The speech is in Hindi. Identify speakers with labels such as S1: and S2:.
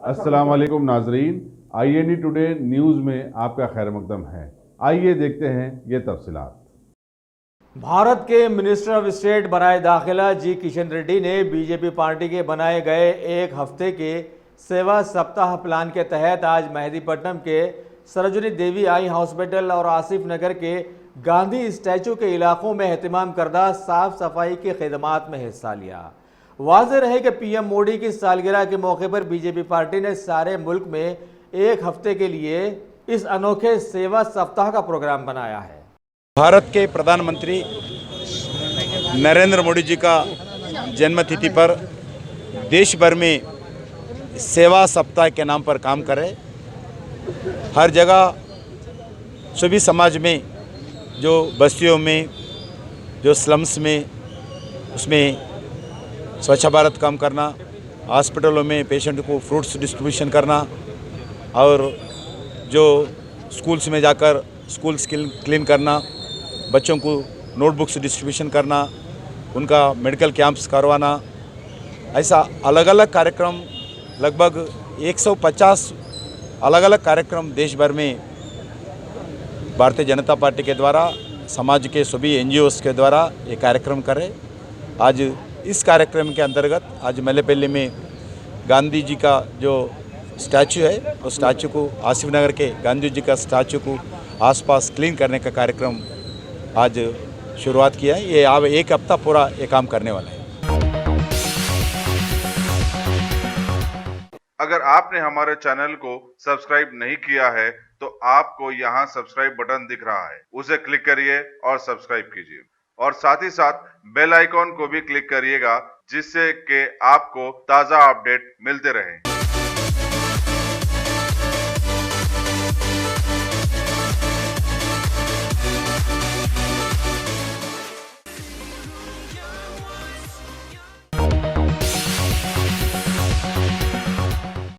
S1: अस्सलाम वालेकुम नाजरीन, INE टुडे न्यूज़ में आपका खैर मकदम है। आइए देखते हैं ये तफसीलात।
S2: भारत के मिनिस्टर ऑफ स्टेट बराए दाखिला जी किशन रेड्डी ने बीजेपी पार्टी के बनाए गए एक हफ्ते के सेवा सप्ताह प्लान के तहत आज मेहदीपट्टनम के सरोजिनी देवी आई हॉस्पिटल और आसिफ नगर के गांधी स्टैचू के इलाकों में एहतमाम करदा साफ सफाई की खिदमात में हिस्सा लिया। वाज़ेह रहे कि पीएम मोदी की सालगिरह के मौके पर बीजेपी पार्टी ने सारे मुल्क में एक हफ्ते के लिए इस अनोखे सेवा सप्ताह का प्रोग्राम बनाया है।
S3: भारत के प्रधानमंत्री नरेंद्र मोदी जी का जन्मतिथि पर देश भर में सेवा सप्ताह के नाम पर काम करें। हर जगह सभी समाज में, जो बस्तियों में, जो स्लम्स में, उसमें स्वच्छ भारत काम करना, हॉस्पिटलों में पेशेंट को फ्रूट्स डिस्ट्रीब्यूशन करना, और जो स्कूल्स में जाकर स्कूल्स क्लीन करना, बच्चों को नोटबुक्स डिस्ट्रीब्यूशन करना, उनका मेडिकल कैंप्स करवाना, ऐसा अलग अलग कार्यक्रम, लगभग 150 अलग अलग कार्यक्रम देश भर में भारतीय जनता पार्टी के द्वारा, समाज के सभी NGOs के द्वारा ये कार्यक्रम करें। आज इस कार्यक्रम के अंतर्गत आज मल्लेपल्ली में गांधी जी का जो स्टैचू है, उस स्टैचू को, आसिफ नगर के गांधी जी का स्टैचू को आसपास क्लीन करने का कार्यक्रम आज शुरुआत किया है। ये अब एक हफ्ता पूरा ये काम करने वाला है।
S1: अगर आपने हमारे चैनल को सब्सक्राइब नहीं किया है तो आपको यहाँ सब्सक्राइब बटन दिख रहा है, उसे क्लिक करिए और सब्सक्राइब कीजिए, और साथ ही साथ बेल आइकॉन को भी क्लिक करिएगा, जिससे कि आपको ताज़ा अपडेट मिलते रहें।